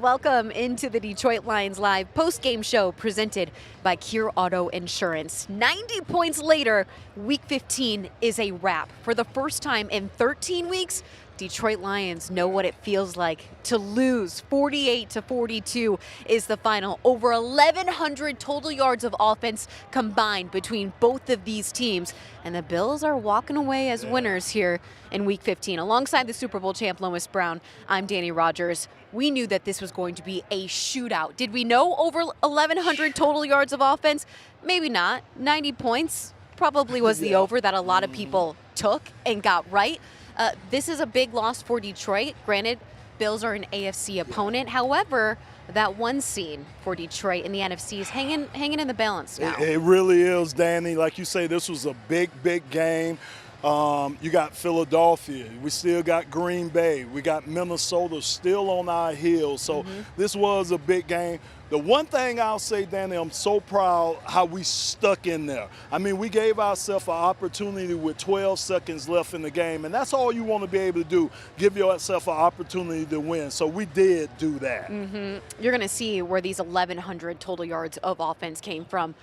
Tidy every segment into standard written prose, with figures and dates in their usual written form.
Welcome into the Detroit Lions Live post-game show presented by Cure Auto Insurance. 90 points later, Week 15 is a wrap. For the first time in 13 weeks, Detroit Lions know what it feels like to lose. 48-42 is the final. Over 1,100 total yards of offense combined between both of these teams. And the Bills are walking away as winners here in Week 15. Alongside the Super Bowl champ Lomas Brown, I'm Dannie Rogers. We knew that this was going to be a shootout. Did we know over 1,100 total yards of offense? Maybe not. 90 points probably was the over that a lot of people took and got right. This is a big loss for Detroit. Granted, Bills are an AFC opponent. However, that one seed for Detroit in the NFC is hanging in the balance now. It really is, Danny. Like you say, this was a big game. You got Philadelphia. We still got Green Bay. We got Minnesota still on our heels. So this was a big game. The one thing I'll say, Danny, I'm so proud how we stuck in there. I mean, we gave ourselves an opportunity with 12 seconds left in the game, and that's all you want to be able to do, give yourself an opportunity to win. So we did do that. You're going to see where these 1,100 total yards of offense came from.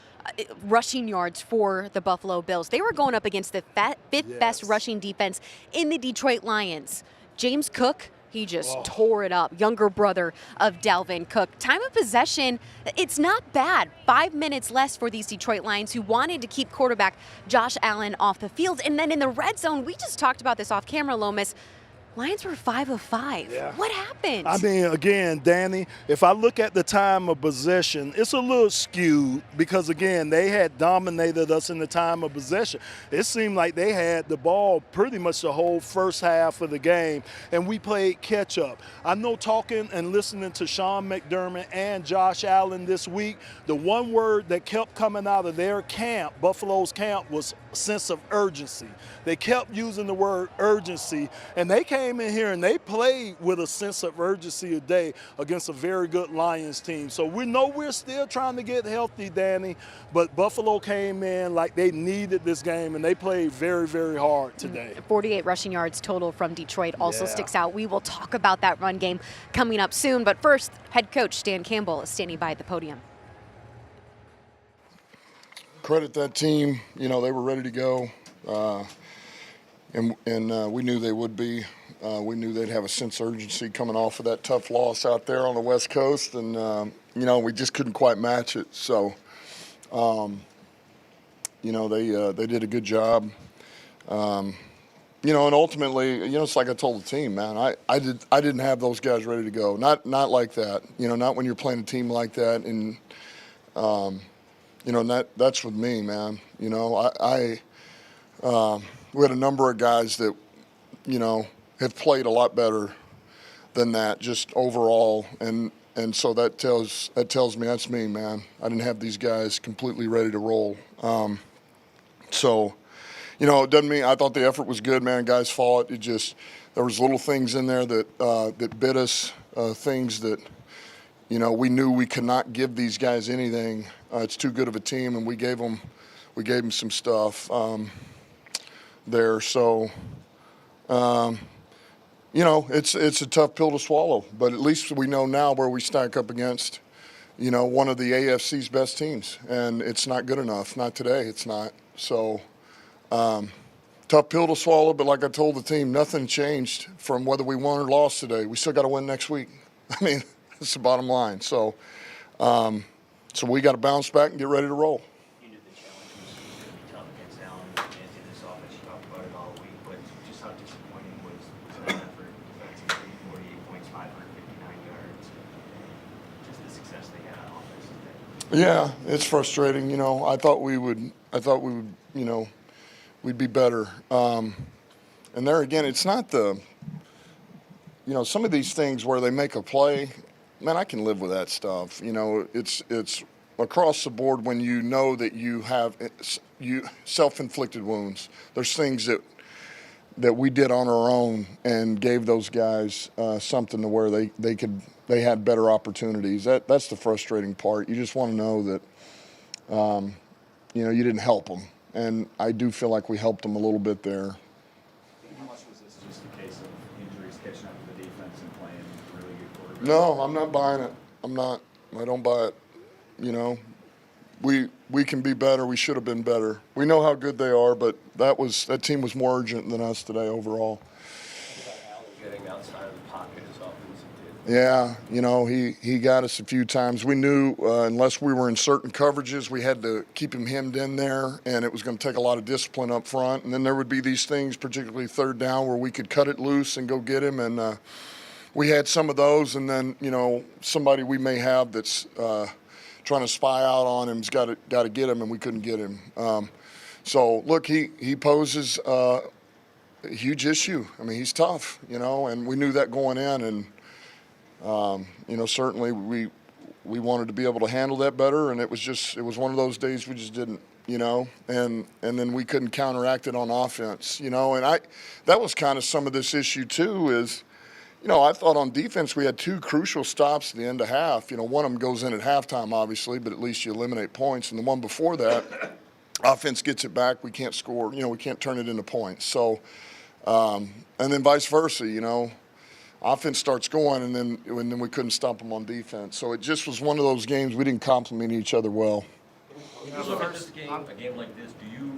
Rushing yards for the Buffalo Bills. They were going up against the fifth best rushing defense in the Detroit Lions. James Cook, he just tore it up. Younger brother of Dalvin Cook. Time of possession, it's not bad. 5 minutes less for these Detroit Lions who wanted to keep quarterback Josh Allen off the field. And then in the red zone, we just talked about this off camera, Lomas. Lions were 5 of 5. Yeah. What happened? I mean, again, Danny, if I look at the time of possession, it's a little skewed because, again, they had dominated us in the time of possession. It seemed like they had the ball pretty much the whole first half of the game, and we played catch-up. I know talking and listening to Sean McDermott and Josh Allen this week, the one word that kept coming out of their camp, Buffalo's camp, was sense of urgency. They kept using the word urgency, and they came in here and they played with a sense of urgency today against a very good Lions team. So we know we're still trying to get healthy, Danny, but Buffalo came in like they needed this game, and they played very hard today. 48 rushing yards total from Detroit also sticks out. We will talk about that run game coming up soon, but first, head coach Dan Campbell is standing by at the podium. Credit that team. You know, they were ready to go, and we knew they would be. We knew they'd have a sense of urgency coming off of that tough loss out there on the West Coast, and, you know, we just couldn't quite match it. So, you know, they did a good job. You know, and ultimately, you know, it's like I told the team, man, I didn't have those guys ready to go. Not like that. You know, not when you're playing a team like that. And, you know, that's with me, man. You know, we had a number of guys that, you know, have played a lot better than that just overall, and so that tells me that's me, man. I didn't have these guys completely ready to roll. So, you know, it doesn't mean I thought the effort was good, man. Guys fought. It just there was little things in there that bit us, things that, you know, we knew we could not give these guys anything. It's too good of a team, and we gave them some stuff there. So. You know, it's a tough pill to swallow, but at least we know now where we stack up against, you know, one of the AFC's best teams, and it's not good enough. Not today, it's not. So, tough pill to swallow, but like I told the team, nothing changed from whether we won or lost today. We still got to win next week. I mean, that's the bottom line. So, so we got to bounce back and get ready to roll. Yeah, it's frustrating. You know, I thought we would, you know, we'd be better. And there again, it's not the, you know, some of these things where they make a play, man, I can live with that stuff. You know, it's across the board when you know that you have self-inflicted wounds. There's things that we did on our own and gave those guys something to where they had better opportunities. That's the frustrating part. You just want to know that, you know, you didn't help them. And I do feel like we helped them a little bit there. How much was this just a case of injuries catching up to the defense and playing really good quarterback? No, I'm not buying it. I'm not. I don't buy it. You know, we can be better. We should have been better. We know how good they are, but that team was more urgent than us today overall. Getting outside of the pocket is offensive. Yeah, you know, he got us a few times. We knew unless we were in certain coverages, we had to keep him hemmed in there, and it was going to take a lot of discipline up front. And then there would be these things, particularly third down, where we could cut it loose and go get him. And we had some of those, and then, you know, somebody we may have that's trying to spy out on him's got to get him, and we couldn't get him. So, look, he poses a huge issue. I mean, he's tough, you know, and we knew that going in. And you know, certainly we wanted to be able to handle that better, and it was one of those days we just didn't, you know, and then we couldn't counteract it on offense, you know, and that was kind of some of this issue too is, you know, I thought on defense we had two crucial stops at the end of half. You know, one of them goes in at halftime, obviously, but at least you eliminate points, and the one before that, offense gets it back, we can't score, you know, we can't turn it into points. So, and then vice versa, you know. Offense starts going, and then we couldn't stop them on defense. So it just was one of those games we didn't complement each other well. When you look at this game, a game like this, do you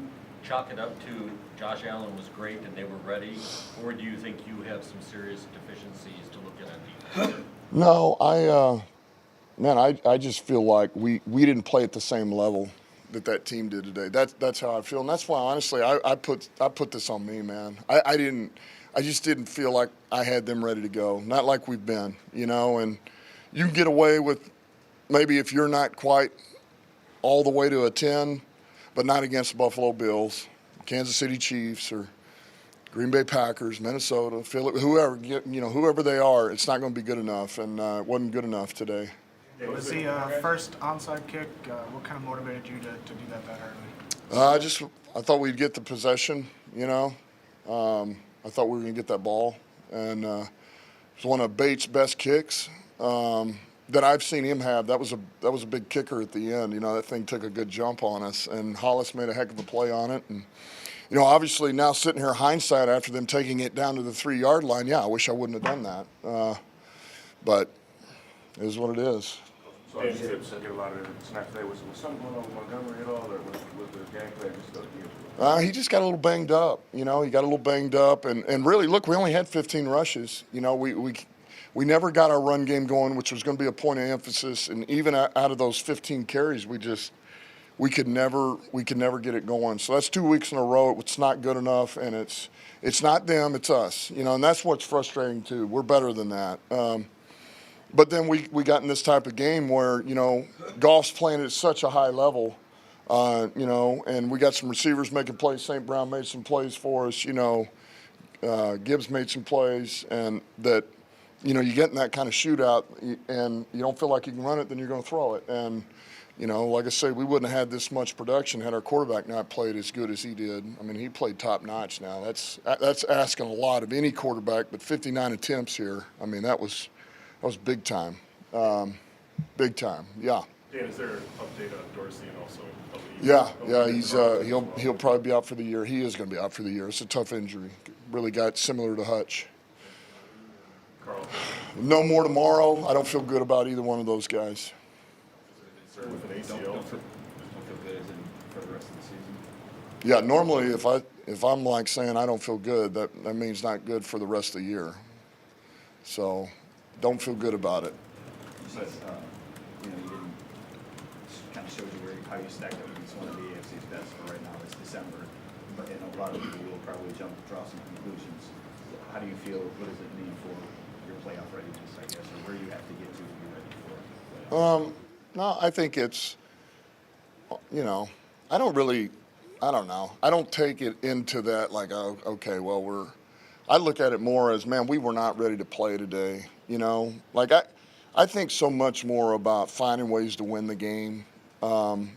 chalk it up to Josh Allen was great and they were ready, or do you think you have some serious deficiencies to look at on defense? No, I just feel like we didn't play at the same level that team did today. That's how I feel, and that's why honestly I put this on me, man. I just didn't feel like I had them ready to go. Not like we've been, you know, and you can get away with maybe if you're not quite all the way to a 10, but not against the Buffalo Bills, Kansas City Chiefs, or Green Bay Packers, Minnesota, Philly, whoever they are, it's not going to be good enough, and it wasn't good enough today. Was the first onside kick, what kind of motivated you to do that early? I thought we'd get the possession, you know. I thought we were going to get that ball, and it was one of Bates' best kicks that I've seen him have. That was a big kicker at the end. You know, that thing took a good jump on us, and Hollis made a heck of a play on it. And you know, obviously now sitting here hindsight after them taking it down to the 3-yard line, yeah, I wish I wouldn't have done that. But it is what it is. So you said get a lot of snaps today. Was something going on with Montgomery at all, or was the game plan just he just got a little banged up. You know, he got a little banged up, and really, look, we only had 15 rushes. You know, we never got our run game going, which was going to be a point of emphasis. And even out of those 15 carries, we could never get it going. So that's 2 weeks in a row. It's not good enough, and it's not them, it's us. You know, and that's what's frustrating too. We're better than that. But then we got in this type of game where, you know, Goff's playing at such a high level, you know, and we got some receivers making plays. St. Brown made some plays for us, you know. Gibbs made some plays, and that, you know, you get in that kind of shootout and you don't feel like you can run it, then you're going to throw it. And, you know, like I say, we wouldn't have had this much production had our quarterback not played as good as he did. I mean, he played top notch now. That's asking a lot of any quarterback, but 59 attempts here, I mean, that was big time. Big time, yeah. Dan, is there an update on Dorsey and also? Yeah, he'll probably be out for the year. He is going to be out for the year. It's a tough injury. Really got similar to Hutch. Carl? No more tomorrow. I don't feel good about either one of those guys. With an ACL? Don't feel good as in for the rest of the season? Yeah, normally if I'm like saying I don't feel good, that means not good for the rest of the year. So don't feel good about it. You said, you didn't kind of showed you how you stacked up against one of the AFC's best for right now this December. But a lot of people will probably draw some conclusions. How do you feel? What does it mean for your playoff readiness, I guess, or where you have to get to be ready for playoffs? No, I think it's, you know, I don't know. I don't take it into that like, oh, okay, well, I look at it more as, man, we were not ready to play today, you know. Like, I think so much more about finding ways to win the game, and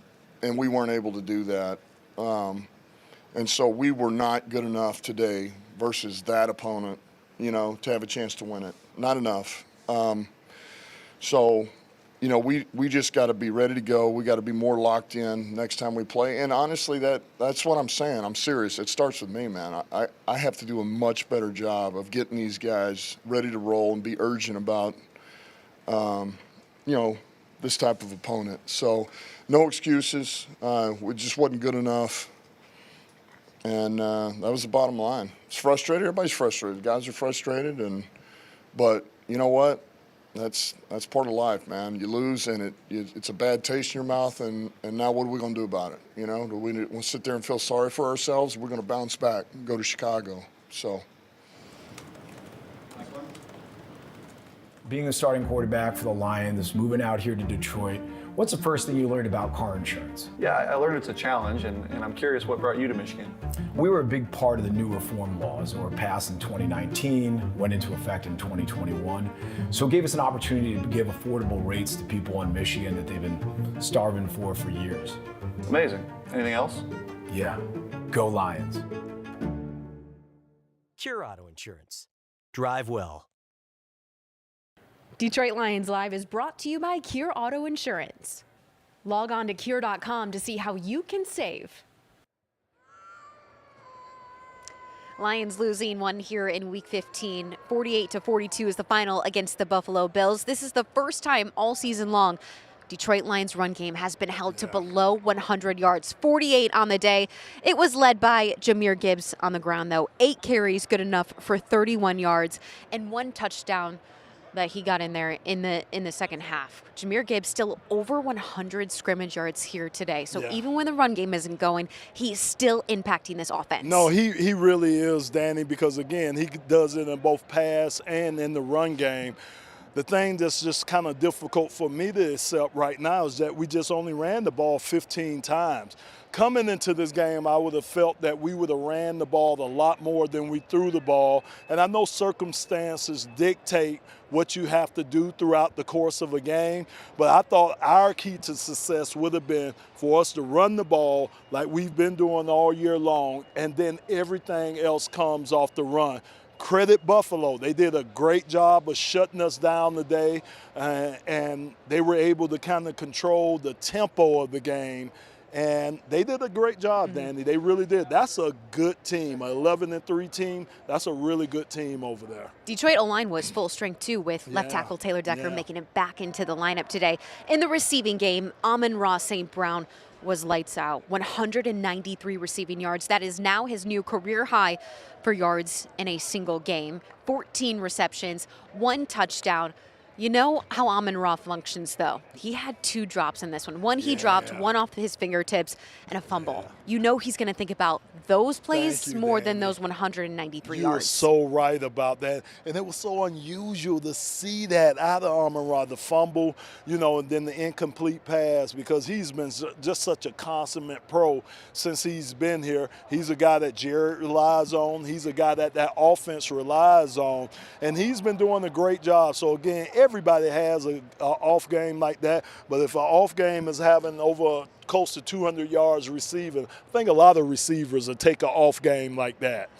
we weren't able to do that. And so we were not good enough today versus that opponent, you know, to have a chance to win it. Not enough. So, you know, we just got to be ready to go. We got to be more locked in next time we play. And honestly, that's what I'm saying. I'm serious. It starts with me, man. I have to do a much better job of getting these guys ready to roll and be urgent about you know, this type of opponent. So no excuses. We just wasn't good enough. And that was the bottom line. It's frustrated. Everybody's frustrated. Guys are frustrated. But you know what? That's part of life, man. You lose, and it's a bad taste in your mouth. And now what are we going to do about it? You know, do we want to sit there and feel sorry for ourselves? We're going to bounce back and go to Chicago. So. Being the starting quarterback for the Lions, moving out here to Detroit, what's the first thing you learned about car insurance? Yeah, I learned it's a challenge, and I'm curious what brought you to Michigan. We were a big part of the new reform laws that were passed in 2019, went into effect in 2021. So it gave us an opportunity to give affordable rates to people in Michigan that they've been starving for years. Amazing. Anything else? Yeah, go Lions. Cure Auto Insurance. Drive well. Detroit Lions Live is brought to you by Cure Auto Insurance. Log on to cure.com to see how you can save. Lions losing one here in Week 15. 48-42 is the final against the Buffalo Bills. This is the first time all season long Detroit Lions run game has been held to below 100 yards, 48 on the day. It was led by Jahmyr Gibbs on the ground, though. 8 carries, good enough for 31 yards, and 1 touchdown that he got in there in the second half. Jahmyr Gibbs still over 100 scrimmage yards here today. So even when the run game isn't going, he's still impacting this offense. No, he really is, Danny, because, again, he does it in both pass and in the run game. The thing that's just kind of difficult for me to accept right now is that we just only ran the ball 15 times. Coming into this game, I would have felt that we would have ran the ball a lot more than we threw the ball. And I know circumstances dictate what you have to do throughout the course of a game, but I thought our key to success would have been for us to run the ball like we've been doing all year long, and then everything else comes off the run. Credit Buffalo. They did a great job of shutting us down today, and they were able to kind of control the tempo of the game. And they did a great job, Danny. They really did. That's a good team, an 11-3 team. That's a really good team over there. Detroit O-line was full strength, too, with left tackle Taylor Decker making it back into the lineup today. In the receiving game, Amon-Ra St. Brown was lights out. 193 receiving yards. That is now his new career high for yards in a single game. 14 receptions, 1 touchdown. You know how Amon-Ra functions, though. He had 2 drops in this one. One he dropped, one off his fingertips, and a fumble. You know he's going to think about those plays more than those 193 yards. You are so right about that. And it was so unusual to see that out of Amon-Ra, the fumble, you know, and then the incomplete pass, because he's been just such a consummate pro since he's been here. He's a guy that Jared relies on. He's a guy that offense relies on. And he's been doing a great job. So, again, everybody has an off game like that, but if an off game is having over close to 200 yards receiving, I think a lot of receivers will take an off game like that.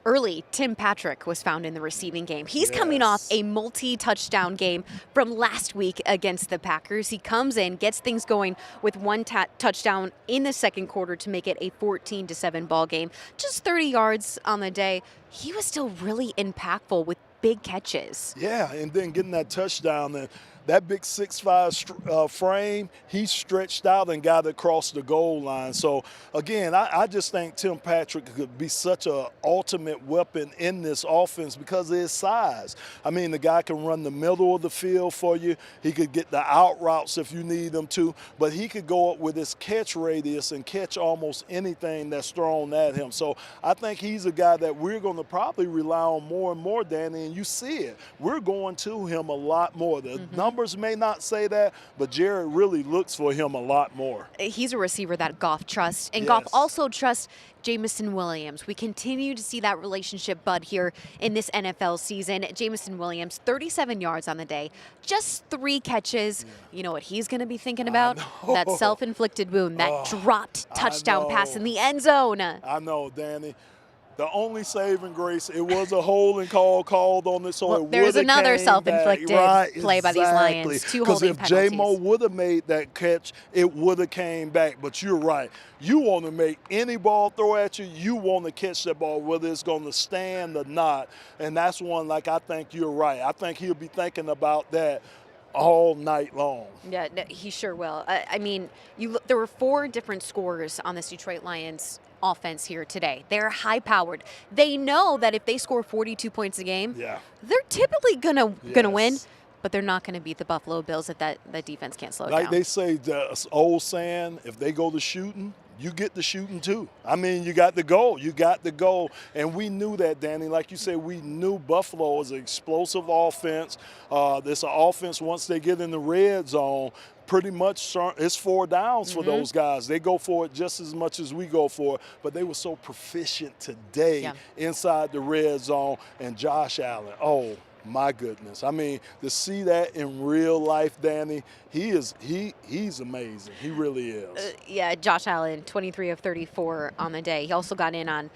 Early, Tim Patrick was found in the receiving game. He's coming off a multi-touchdown game from last week against the Packers. He comes in, gets things going with 1 touchdown in the second quarter to make it a 14-7 ball game. Just 30 yards on the day. He was still really impactful with big catches. Yeah, and then getting that touchdown, and that big 6'5" frame, he stretched out and got across the goal line. So, again, I just think Tim Patrick could be such an ultimate weapon in this offense because of his size. I mean, the guy can run the middle of the field for you. He could get the out routes if you need him to, but he could go up with his catch radius and catch almost anything that's thrown at him. So I think he's a guy that we're going to probably rely on more and more, Danny, and you see it. We're going to him a lot more. The numbers may not say that, but Jared really looks for him a lot more. He's a receiver that Goff trusts, and Goff also trusts Jameson Williams. We continue to see that relationship bud here in this NFL season. Jameson Williams, 37 yards on the day, just 3 catches. You know what he's going to be thinking about? That self-inflicted wound, that dropped touchdown pass in the end zone. I know, Danny. The only saving grace, it was a holding call called on it, so well, it would have there's another self-inflicted play by these Lions. Exactly. 2 holding penalties. Because if J-Mo would have made that catch, it would have came back. But you're right. You want to make any ball throw at you, you want to catch that ball, whether it's going to stand or not. And that's one, like, I think you're right. I think he'll be thinking about that all night long. Yeah, no, he sure will. I mean, there were 4 different scorers on this Detroit Lions offense here today. They're high-powered. They know that if they score 42 points a game, they're typically gonna win, but they're not going to beat the Buffalo Bills if that defense can't slow it Like down. they say, the old saying, if they go to shooting, you get the shooting too. I mean, you got the goal. You got the goal. And we knew that, Danny. Like you said, we knew Buffalo was an explosive offense. This offense, once they get in the red zone, pretty much it's 4 downs for those guys. They go for it just as much as we go for it. But they were so proficient today inside the red zone. And Josh Allen, my goodness. I mean, to see that in real life, Danny, he's amazing. He really is. Yeah, Josh Allen, 23 of 34 on the day. He also got in on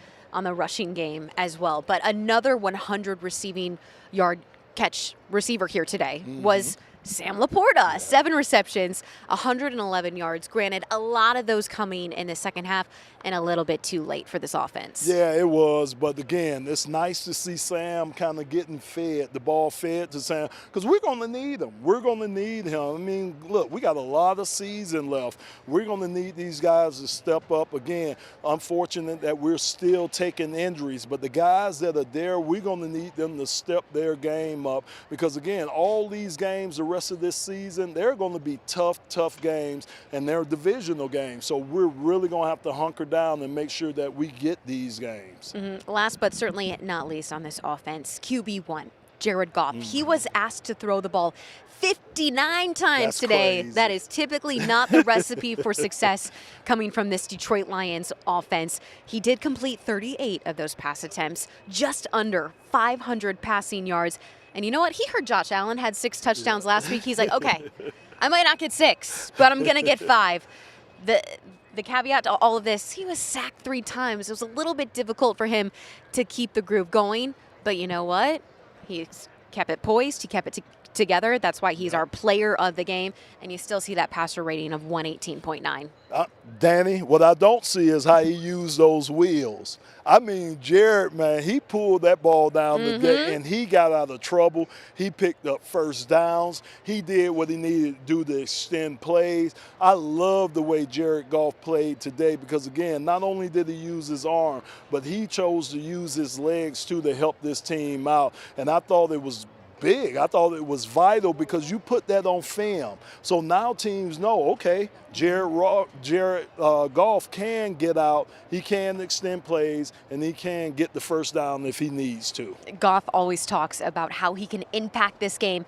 the rushing game as well. But another 100 receiving yard catch receiver here today was Sam Laporta. 7 receptions, 111 yards. Granted, a lot of those coming in the second half and a little bit too late for this offense. Yeah, it was. But again, it's nice to see Sam kind of getting the ball fed to Sam, because we're going to need him. We're going to need him. I mean, look, we got a lot of season left. We're going to need these guys to step up. Again, unfortunate that we're still taking injuries, but the guys that are there, we're going to need them to step their game up, because again, all these games, the rest of this season, they're going to be tough games, and they're divisional games. So we're really going to have to hunker down and make sure that we get these games. Last but certainly not least on this offense, QB1, Jared Goff. He was asked to throw the ball 59 times That's today. crazy. That is typically not the recipe for success coming from this Detroit Lions offense. He did complete 38 of those pass attempts, just under 500 passing yards. And you know what? He heard Josh Allen had 6 touchdowns last week. He's like, okay, I might not get 6, but I'm going to get 5. The caveat to all of this, he was sacked 3 times. It was a little bit difficult for him to keep the groove going. But you know what? He's kept it poised. He kept it together. That's why he's our player of the game. And you still see that passer rating of 118.9. Danny, what I don't see is how he used those wheels. I mean, Jared, man, he pulled that ball down the day, and he got out of trouble. He picked up first downs. He did what he needed to do to extend plays. I love the way Jared Goff played today, because, again, not only did he use his arm, but he chose to use his legs, too, to help this team out. And I thought it was big. I thought it was vital, because you put that on film. So now teams know, okay, Jared Goff can get out, he can extend plays, and he can get the first down if he needs to. Goff always talks about how he can impact this game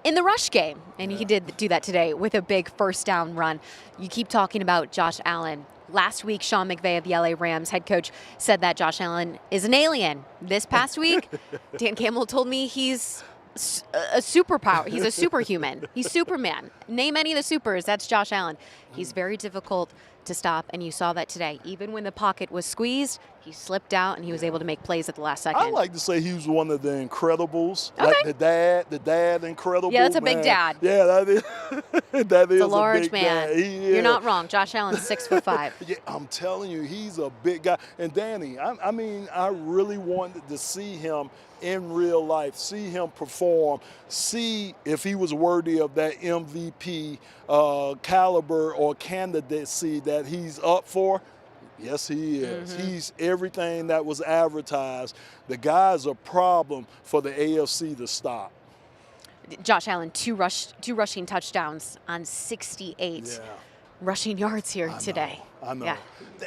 in the rush game, and he did do that today with a big first down run. You keep talking about Josh Allen. Last week, Sean McVay of the LA Rams head coach said that Josh Allen is an alien. This past week, Dan Campbell told me he's a superpower. He's a superhuman. He's Superman. Name any of the supers, that's Josh Allen. He's very difficult to stop, and you saw that today. Even when the pocket was squeezed, he slipped out and he was able to make plays at the last second. I like to say he was one of the Incredibles, like the dad Incredible. Yeah, that's a man. big dad. Yeah, that is. That is a large big man. Dad. You're not wrong. Josh Allen's 6'5". Yeah, I'm telling you, he's a big guy. And Danny, I mean, I really wanted to see him in real life, see him perform, see if he was worthy of that MVP caliber or candidacy that he's up for. Yes, he is. He's everything that was advertised. The guy's a problem for the AFC to stop. Josh Allen, two rushing touchdowns on 68 rushing yards here today. I know. Yeah.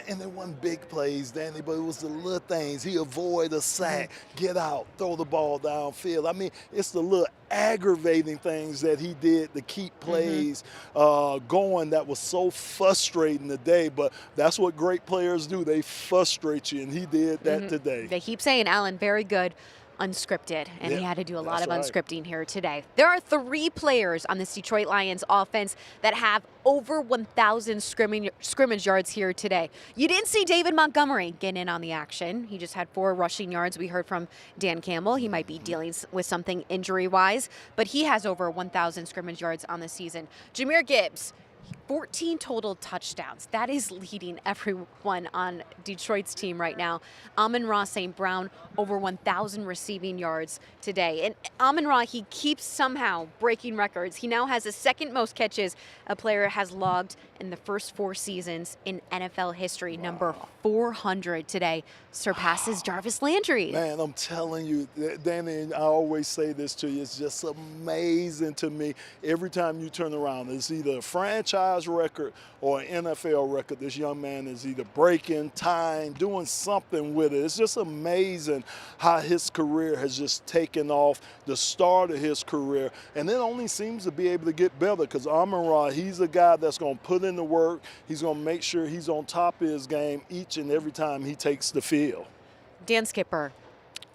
And they weren't big plays, Danny, but it was the little things. He avoided a sack, get out, throw the ball downfield. I mean, it's the little aggravating things that he did to keep plays going that was so frustrating today. But that's what great players do. They frustrate you, and he did that today. They keep saying Allen, very good unscripted, and he had to do a lot of unscripting here today. There are 3 players on this Detroit Lions offense that have over 1,000 scrimmage yards here today. You didn't see David Montgomery get in on the action. He just had 4 rushing yards. We heard from Dan Campbell. He might be dealing with something injury-wise, but he has over 1,000 scrimmage yards on the season. Jahmyr Gibbs, 14 total touchdowns. That is leading everyone on Detroit's team right now. Amon-Ra St. Brown, over 1,000 receiving yards today. And Amon-Ra, he keeps somehow breaking records. He now has the second most catches a player has logged in the first 4 seasons in NFL history. Wow. Number 400 today, surpasses Jarvis Landry. Man, I'm telling you, Danny, I always say this to you, it's just amazing to me. Every time you turn around, it's either a franchise record or an NFL record. This young man is either breaking, tying, doing something with it. It's just amazing how his career has just taken off, the start of his career, and it only seems to be able to get better because Amon-Ra, he's a guy that's going to put in the work. He's going to make sure he's on top of his game each and every time he takes the field. Dan Skipper,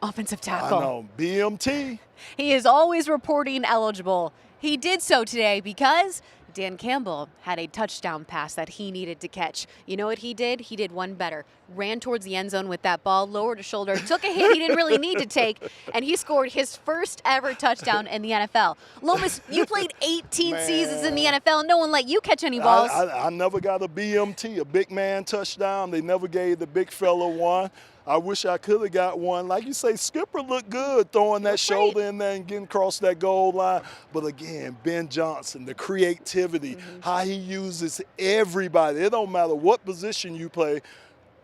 offensive tackle. I know, BMT. He is always reporting eligible. He did so today because Dan Campbell had a touchdown pass that he needed to catch. You know what he did? He did one better. Ran towards the end zone with that ball, lowered his shoulder, took a hit he didn't really need to take, and he scored his first ever touchdown in the NFL. Lomas, you played 18 seasons in the NFL. No one let you catch any balls. I never got a BMT, a big man touchdown. They never gave the big fella one. I wish I could have got one. Like you say, Skipper looked good throwing that shoulder in there and getting across that goal line. But again, Ben Johnson, the creativity, how he uses everybody. It don't matter what position you play,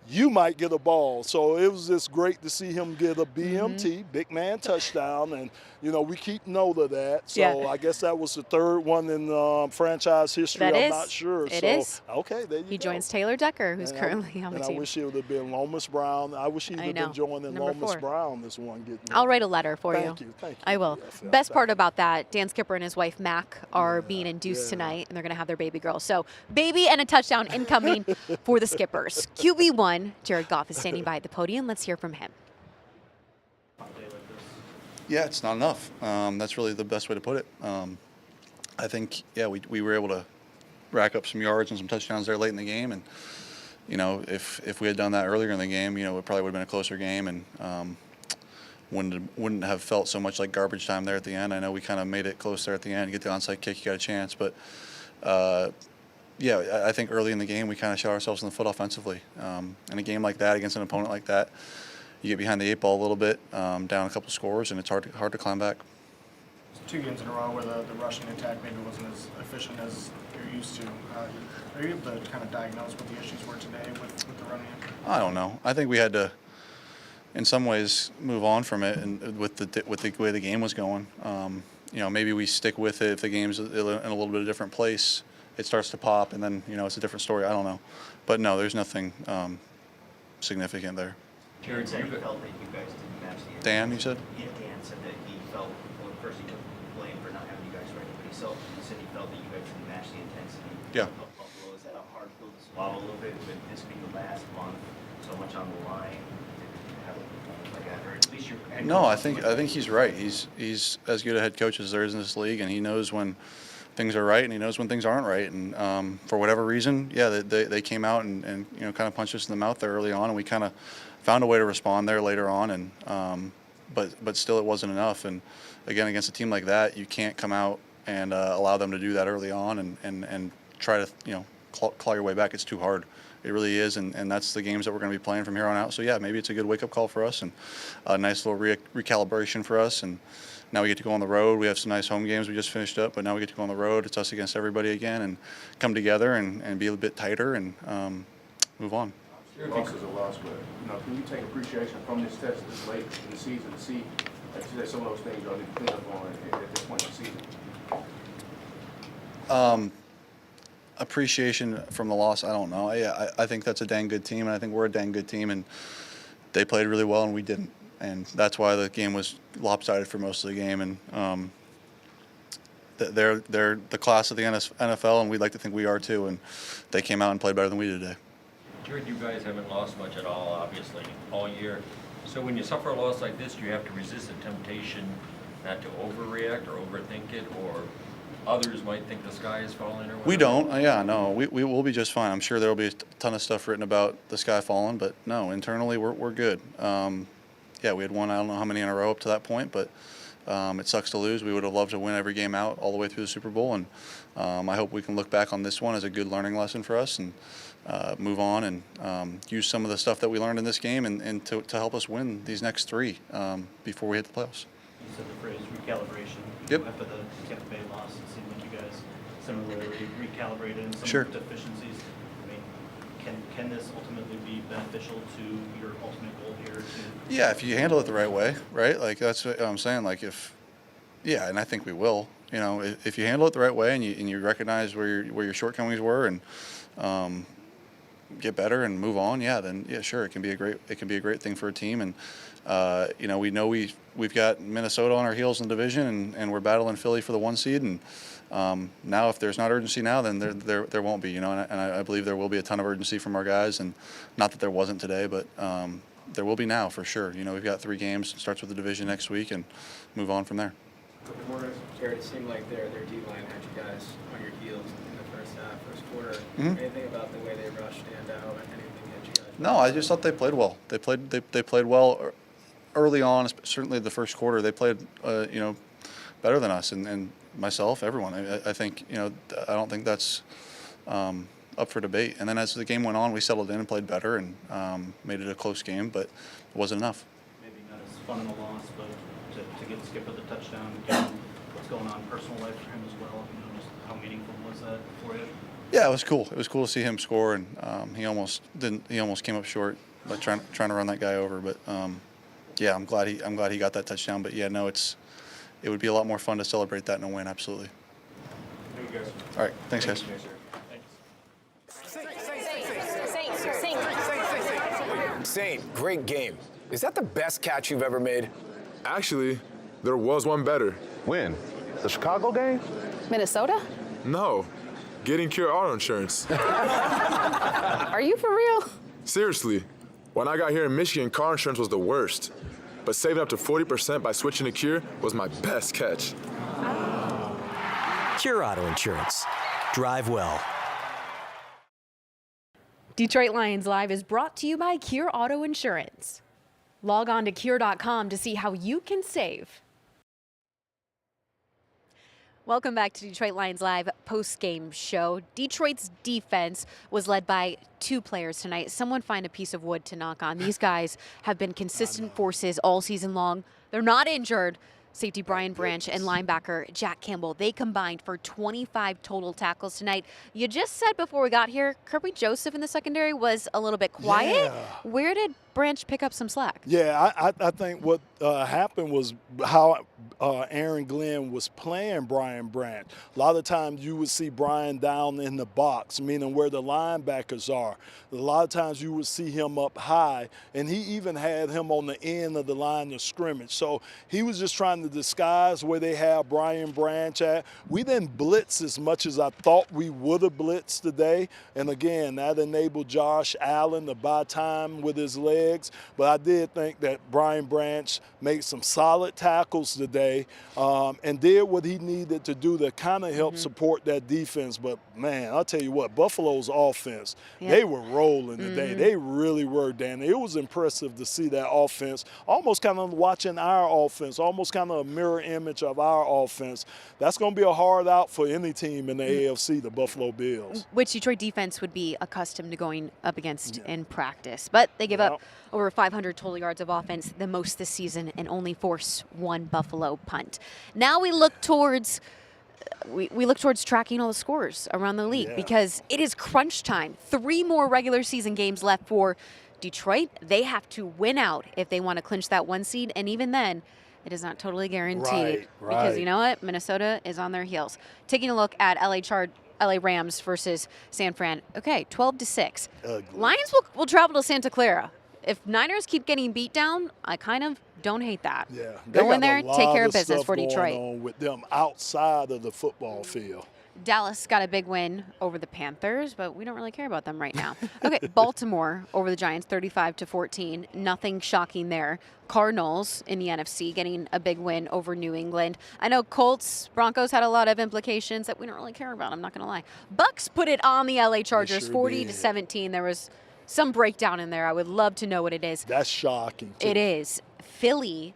you might get a ball. So it was just great to see him get a BMT, big man touchdown. And, you know, we keep note of that. So I guess that was the third one in franchise history. I'm not sure. It is. Okay, there you go. He joins Taylor Decker, who's currently on the team. I wish it would have been Lomas Brown. I wish he would have been joining Lomas Brown this one. I'll write a letter for you. Thank you. I will. Best part about that, Dan Skipper and his wife, Mac, are being induced tonight, and they're going to have their baby girl. So baby and a touchdown incoming for the Skippers. QB1, Jared Goff is standing by at the podium. Let's hear from him. Yeah, it's not enough. That's really the best way to put it. I think, we were able to rack up some yards and some touchdowns there late in the game. And, you know, if we had done that earlier in the game, you know, it probably would have been a closer game and wouldn't have felt so much like garbage time there at the end. I know we kind of made it close there at the end. You get the onside kick, you got a chance. But, I think early in the game we kind of shot ourselves in the foot offensively. In a game like that, against an opponent like that, you get behind the 8 ball a little bit, down a couple scores, and it's hard to climb back. 2 games in a row where the rushing attack maybe wasn't as efficient as you're used to. Are you able to kind of diagnose what the issues were today with the running? I don't know. I think we had to, in some ways, move on from it, and with the way the game was going. You know, maybe we stick with it if the game's in a little bit of a different place. It starts to pop, and then, you know, it's a different story. I don't know. But, no, there's nothing significant there. Jared said he felt that you guys didn't match the intensity. Dan, you said? Yeah, Dan said that he felt, well, first he took blame for not having you guys ready, but he said he felt that you guys didn't match the intensity of Buffalo. Is that a hard pill to swallow a little bit with this being the last month, so much on the line? Or at least No, I think he's right. He's as good a head coach as there is in this league, and he knows when things are right and he knows when things aren't right. And for whatever reason, they came out and you know, kind of punched us in the mouth there early on, and we kind of found a way to respond there later on. And but still, it wasn't enough. And again, against a team like that, you can't come out and allow them to do that early on and try to, you know, claw your way back. It's too hard. It really is, and that's the games that we're going to be playing from here on out. So, yeah, maybe it's a good wake-up call for us and a nice little recalibration for us. And now we get to go on the road. We have some nice home games we just finished up, but now we get to go on the road. It's us against everybody again and come together and be a bit tighter and move on. Loss is a loss, but, you know, can you take appreciation from this test this late in the season to see, like you said, some of those things y'all need to clean up on at this point in the season? Appreciation from the loss, I don't know. I think that's a dang good team, and I think we're a dang good team, and they played really well, and we didn't. And that's why the game was lopsided for most of the game. And they're the class of the NFL, and we'd like to think we are too. And they came out and played better than we did today. Jared, you guys haven't lost much at all, obviously, all year. So when you suffer a loss like this, do you have to resist the temptation not to overreact or overthink it, or others might think the sky is falling or whatever? We don't. We will be just fine. I'm sure there will be a ton of stuff written about the sky falling, but no, internally we're good. We had won, I don't know how many in a row up to that point, but It sucks to lose. We would have loved to win every game out all the way through the Super Bowl, and I hope we can look back on this one as a good learning lesson for us and move on and use some of the stuff that we learned in this game and to help us win these next 3 before we hit the playoffs. You said the phrase recalibration. Yep. After the Tampa Bay loss, it seemed like you guys similarly recalibrated in some Sure. of the deficiencies. I mean, can this ultimately be beneficial to your ultimate goal here? Yeah, if you handle it the right way, right? Like that's what I'm saying. Like and I think we will. You know, if you handle it the right way and you recognize where your shortcomings were and get better and move on, then sure, it can be a great thing for a team. And we know we've got Minnesota on our heels in the division, and we're battling Philly for the 1 seed. And now, if there's not urgency now, then there won't be. You know, and I believe there will be a ton of urgency from our guys, and not that there wasn't today, but there will be now for sure. You know, we've got 3 games. It starts with the division next week, and move on from there. Jared, it seemed like their D-line had you guys on your heels in the first half, first quarter. Mm-hmm. Anything about the way they rushed stand out? Anything that you guys? No, I just thought they played well. They played well early on. Certainly the first quarter, they played better than us and myself, everyone. I think I don't think that's up for debate. And then as the game went on, we settled in and played better and made it a close game, but it wasn't enough. Maybe not as fun in the loss, but to get Skipper the touchdown, again, what's going on in personal life for him as well? Just how meaningful was that for you? Yeah, it was cool. It was cool to see him score, and he almost came up short by trying to run that guy over. But I'm glad he got that touchdown. But it would be a lot more fun to celebrate that in a win. Absolutely. Thank you, guys. All right, thanks, guys. Saint, great game. Is that the best catch you've ever made? Actually, there was one better. When? The Chicago game? Minnesota? No, getting Cure Auto Insurance. Are you for real? Seriously, when I got here in Michigan, car insurance was the worst. But saving up to 40% by switching to Cure was my best catch. Cure Auto Insurance. Drive well. Detroit Lions Live is brought to you by Cure Auto Insurance. Log on to cure.com to see how you can save. Welcome back to Detroit Lions Live post-game show. Detroit's defense was led by 2 players tonight. Someone find a piece of wood to knock on. These guys have been consistent forces all season long. They're not injured. Safety Brian Branch and linebacker Jack Campbell, they combined for 25 total tackles tonight. You just said before we got here, Kirby Joseph in the secondary was a little bit quiet. Yeah. Where did Branch pick up some slack? Yeah, I think what happened was how Aaron Glenn was playing Brian Branch. A lot of times you would see Brian down in the box, meaning where the linebackers are. A lot of times you would see him up high, and he even had him on the end of the line of scrimmage. So he was just trying to disguise where they have Brian Branch at. We didn't blitz as much as I thought we would have blitzed today. And again, that enabled Josh Allen to buy time with his legs. But I did think that Brian Branch made some solid tackles today and did what he needed to do to kind of help support that defense. But, man, I'll tell you what, Buffalo's offense, they were rolling today. They really were, Danny. It was impressive to see that offense, almost kind of watching our offense, almost kind of a mirror image of our offense. That's going to be a hard out for any team in the AFC, the Buffalo Bills. Which Detroit defense would be accustomed to going up against in practice. But they give up over 500 total yards of offense, the most this season, and only force 1 Buffalo punt. Now we look towards we look towards tracking all the scores around the league because it is crunch time. 3 more regular season games left for Detroit. They have to win out if they want to clinch that 1 seed, and even then, it is not totally guaranteed because you know what? Minnesota is on their heels. Taking a look at LA Rams versus San Fran. Okay, 12-6. Lions will travel to Santa Clara. If Niners keep getting beat down, I kind of don't hate that. Yeah, go in there, take care of business for Detroit. Going on with them outside of the football field. Dallas got a big win over the Panthers, but we don't really care about them right now. Okay, Baltimore over the Giants, 35-14. Nothing shocking there. Cardinals in the NFC getting a big win over New England. I know Colts, Broncos had a lot of implications that we don't really care about, I'm not going to lie. Bucks put it on the LA Chargers, 40-17. There was some breakdown in there. I would love to know what it is. That's shocking, too. It is. Philly,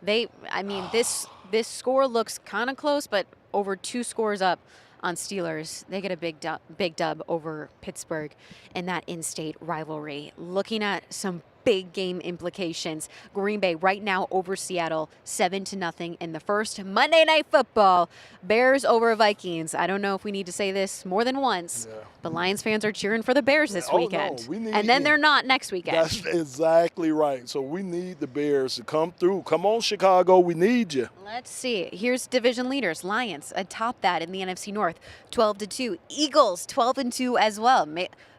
this this score looks kind of close, but over 2 scores up on Steelers. They get a big dub over Pittsburgh in that in-state rivalry. Looking at some big game implications. Green Bay right now over Seattle 7-0 in the first. Monday Night Football, Bears over Vikings. I don't know if we need to say this more than once, but Lions fans are cheering for the Bears this weekend. No, and then they're not next weekend. That's exactly right. So we need the Bears to come through. Come on, Chicago, we need you. Let's see. Here's division leaders. Lions atop that in the NFC North, 12-2. Eagles 12-2 as well.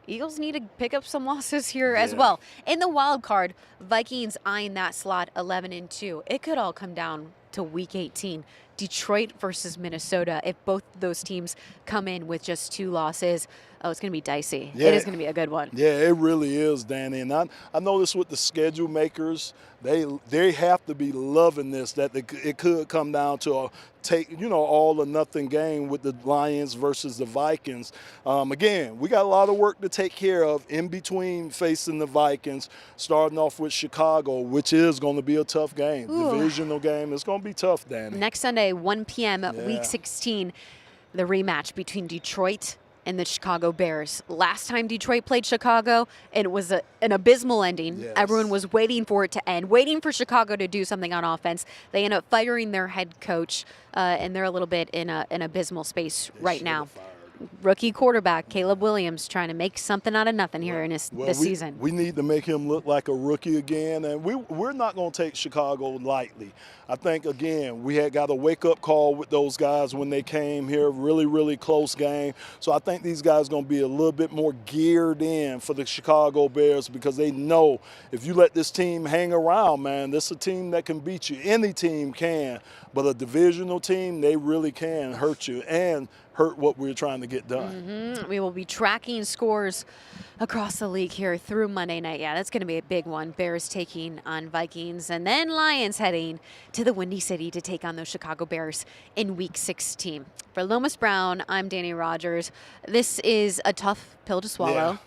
Eagles need to pick up some losses here as well. In the wild card, Vikings eyeing that slot 11-2. It could all come down to Week 18. Detroit versus Minnesota. If both of those teams come in with just 2 losses, it's going to be dicey. Yeah. It is going to be a good one. Yeah, it really is, Danny. And I know this with the schedule makers. They have to be loving this, that it could come down to a all or nothing game with the Lions versus the Vikings. Again, we got a lot of work to take care of in between facing the Vikings, starting off with Chicago, which is going to be a tough game. Divisional game. It's going to be tough, Danny. Next Sunday, 1 p.m. Week 16, the rematch between Detroit and the Chicago Bears. Last time Detroit played Chicago, and it was an abysmal ending. Yes. Everyone was waiting for it to end, waiting for Chicago to do something on offense. They end up firing their head coach, and they're a little bit in an abysmal space right now. Rookie quarterback Caleb Williams trying to make something out of nothing here in this season. We need to make him look like a rookie again, and we're not going to take Chicago lightly. I think, again, we had got a wake-up call with those guys when they came here, really, really close game. So I think these guys are going to be a little bit more geared in for the Chicago Bears because they know if you let this team hang around, man, this is a team that can beat you. Any team can, but a divisional team, they really can hurt you and hurt what we're trying to get done. We will be tracking scores across the league here through Monday night. Yeah, that's going to be a big one. Bears taking on Vikings, and then Lions heading to the Windy City to take on those Chicago Bears in Week 16. For Lomas Brown, I'm Dannie Rogers. This is a tough pill to swallow.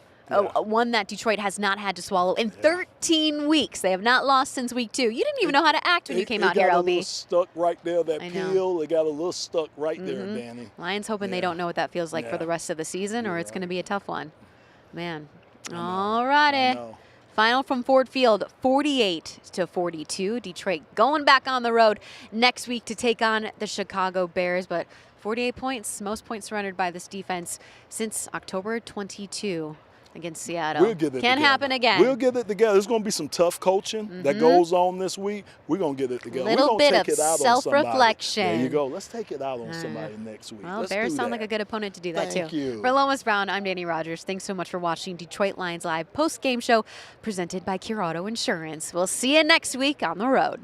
One that Detroit has not had to swallow in 13 weeks. They have not lost since Week 2. You didn't even know how to act when you came out here, LB. It got a little stuck right there, that peel. It got a little stuck right there, Danny. Lions hoping they don't know what that feels like for the rest of the season, or it's going to be a tough one. Man. All righty. Final from Ford Field, 48-42. Detroit going back on the road next week to take on the Chicago Bears, but 48 points, most points surrendered by this defense since October 22 against Seattle. We'll get it Can't together. happen again. We'll get it together. There's going to be some tough coaching that goes on this week. We're going to get it together. Little We're bit gonna of take it out self-reflection. on somebody. There you go. Let's take it out on somebody next week. Well, Let's Bears do sound that. like a good opponent to do that Thank too. you. For Lomas Brown, I'm Dannie Rogers. Thanks so much for watching Detroit Lions Live post-game show presented by Cure Auto Insurance. We'll see you next week on the road.